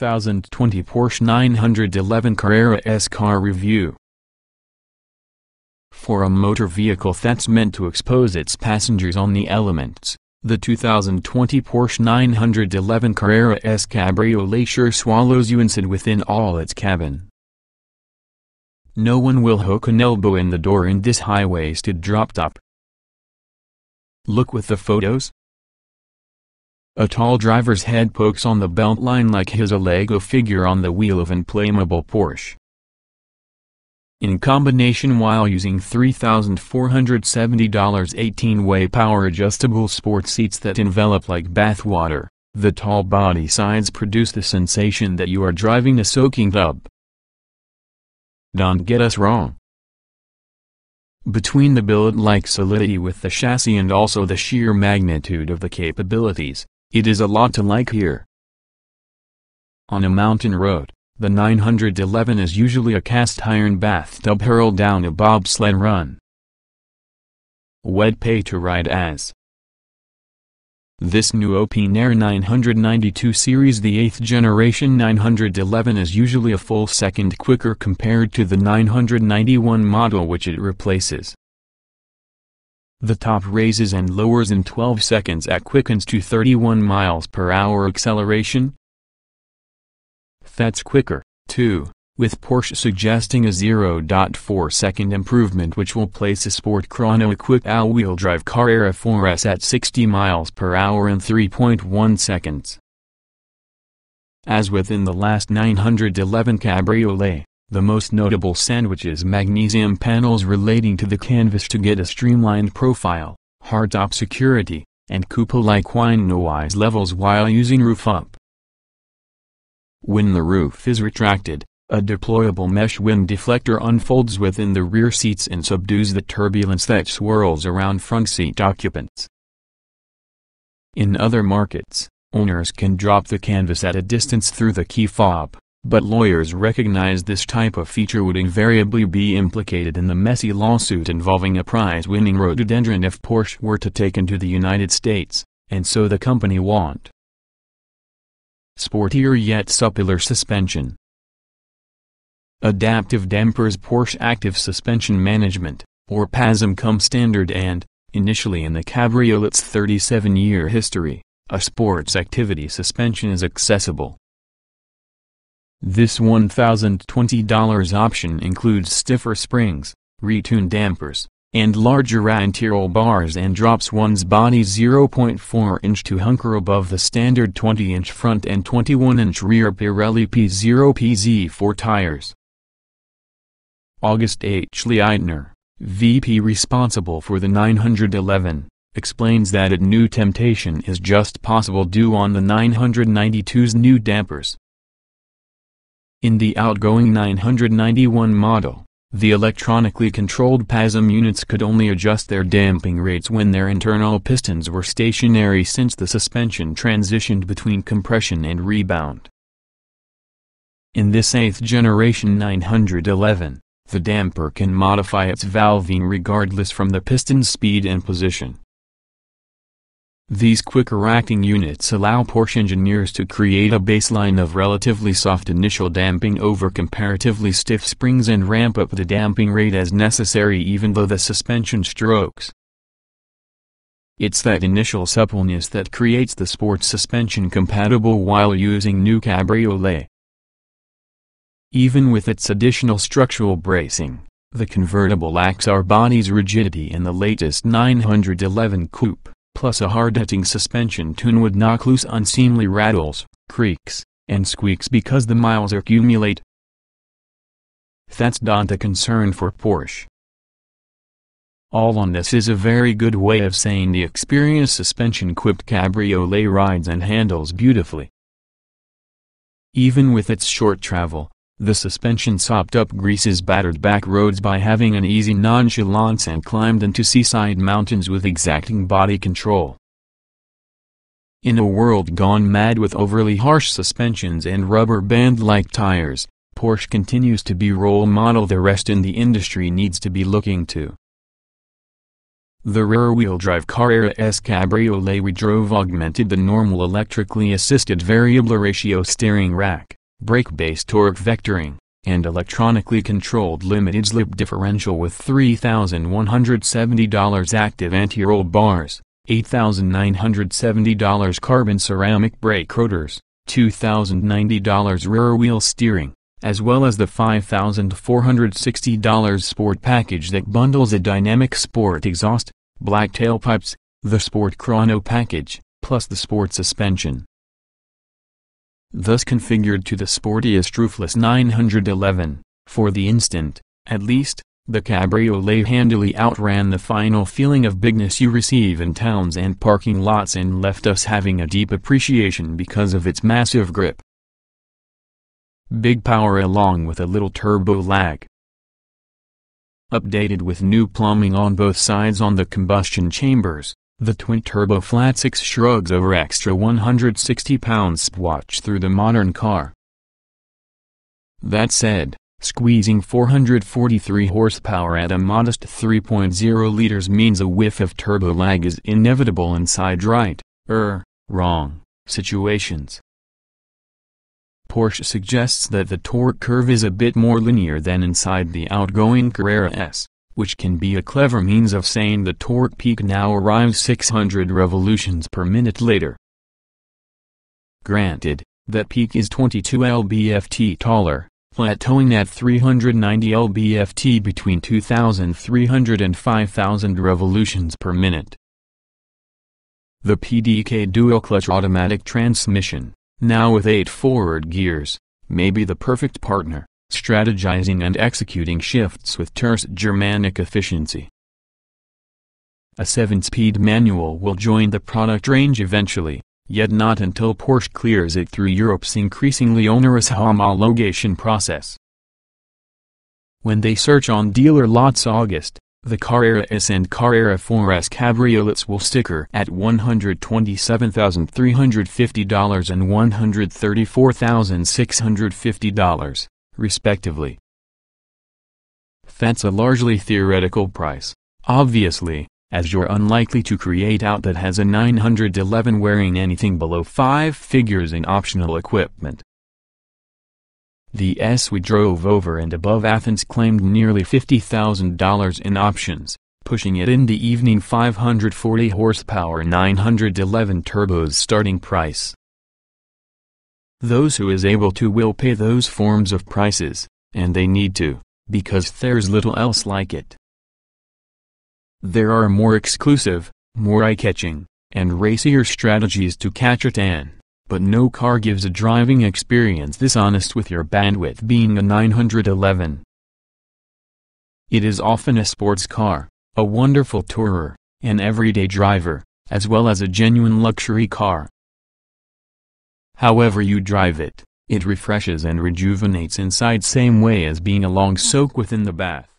2020 Porsche 911 Carrera S car review. For a motor vehicle that's meant to expose its passengers on the elements, the 2020 Porsche 911 Carrera S Cabriolet sure swallows you inside within all its cabin. No one will hook an elbow in the door in this high-waisted drop-top. Look with the photos. A tall driver's head pokes on the beltline like he's a Lego figure on the wheel of an inflatable Porsche. In combination, while using $3,470 18-way power-adjustable sport seats that envelop like bathwater, the tall body sides produce the sensation that you are driving a soaking tub. Don't get us wrong. Between the billet-like solidity with the chassis and also the sheer magnitude of the capabilities, it is a lot to like here. On a mountain road, the 911 is usually a cast-iron bathtub hurled down a bobsled run. We'd pay to ride as. This new Open Air 992 series, the 8th generation 911, is usually a full second quicker compared to the 991 model which it replaces. The top raises and lowers in 12 seconds at quickens to 31 miles per hour acceleration. That's quicker, too, with Porsche suggesting a 0.4 second improvement which will place a Sport Chrono-equipped all-wheel drive Carrera 4S at 60 miles per hour in 3.1 seconds. As within the last 911 Cabriolet, the most notable sandwiches magnesium panels relating to the canvas to get a streamlined profile, hardtop security, and coupe-like wine noise levels while using roof up. When the roof is retracted, a deployable mesh wind deflector unfolds within the rear seats and subdues the turbulence that swirls around front seat occupants. In other markets, owners can drop the canvas at a distance through the key fob, but lawyers recognize this type of feature would invariably be implicated in the messy lawsuit involving a prize-winning rhododendron if Porsche were to take into the United States, and so the company won't. Sportier yet suppler suspension. Adaptive dampers. Porsche Active Suspension Management, or PASM, come standard and, initially in the Cabriolet's 37-year history, a sports activity suspension is accessible. This $1,020 option includes stiffer springs, retuned dampers, and larger anti-roll bars and drops one's body 0.4 inch to hunker above the standard 20-inch front and 21-inch rear Pirelli P0 PZ4 tires. August H. Leitner, VP responsible for the 911, explains that a new temptation is just possible due on the 992's new dampers. In the outgoing 991 model, the electronically controlled PASM units could only adjust their damping rates when their internal pistons were stationary since the suspension transitioned between compression and rebound. In this 8th generation 911, the damper can modify its valving regardless from the piston's speed and position. These quicker-acting units allow Porsche engineers to create a baseline of relatively soft initial damping over comparatively stiff springs and ramp up the damping rate as necessary even though the suspension strokes. It's that initial suppleness that creates the sports suspension compatible while using new Cabriolet. Even with its additional structural bracing, the convertible lacks our body's rigidity in the latest 911 coupe. Plus a hard-hitting suspension tune would knock loose unseemly rattles, creaks, and squeaks because the miles accumulate. That's not a concern for Porsche. All on this is a very good way of saying the experienced suspension-equipped Cabriolet rides and handles beautifully. Even with its short travel, the suspension sopped up greases battered back roads by having an easy nonchalance and climbed into seaside mountains with exacting body control. In a world gone mad with overly harsh suspensions and rubber band-like tires, Porsche continues to be role model the rest in the industry needs to be looking to. The rear-wheel drive Carrera S Cabriolet we drove augmented the normal electrically assisted variable ratio steering rack, brake-based torque vectoring, and electronically controlled limited slip differential with $3,170 active anti-roll bars, $8,970 carbon ceramic brake rotors, $2,090 rear-wheel steering, as well as the $5,460 sport package that bundles a dynamic sport exhaust, black tailpipes, the sport chrono package, plus the sport suspension. Thus configured to the Sportiest Roofless 911, for the instant, at least, the Cabriolet handily outran the final feeling of bigness you receive in towns and parking lots and left us having a deep appreciation because of its massive grip. Big power along with a little turbo lag. Updated with new plumbing on both sides on the combustion chambers, the twin-turbo flat 6 shrugs over extra 160 pounds swatch through the modern car. That said, squeezing 443 horsepower at a modest 3.0 liters means a whiff of turbo lag is inevitable inside wrong situations. Porsche suggests that the torque curve is a bit more linear than inside the outgoing Carrera S, which can be a clever means of saying the torque peak now arrives 600 revolutions per minute later. Granted, that peak is 22 lb-ft taller, plateauing at 390 lb-ft between 2,300 and 5,000 revolutions per minute. The PDK dual-clutch automatic transmission, now with 8 forward gears, may be the perfect partner, strategizing and executing shifts with terse Germanic efficiency. A 7-speed manual will join the product range eventually, yet not until Porsche clears it through Europe's increasingly onerous homologation process. When they search on dealer lots August, the Carrera S and Carrera 4S cabriolets will sticker at $127,350 and $134,650, respectively. That's a largely theoretical price, obviously, as you're unlikely to create out that has a 911 wearing anything below 5 figures in optional equipment. The S we drove over and above Athens claimed nearly $50,000 in options, pushing it in the evening 540 horsepower 911 turbos starting price. Those who is able to will pay those forms of prices, and they need to, because there's little else like it. There are more exclusive, more eye-catching, and racier strategies to catch it but no car gives a driving experience this honest with your bandwidth being a 911. It is often a sports car, a wonderful tourer, an everyday driver, as well as a genuine luxury car. However you drive it, it refreshes and rejuvenates inside same way as being a long soak within the bath.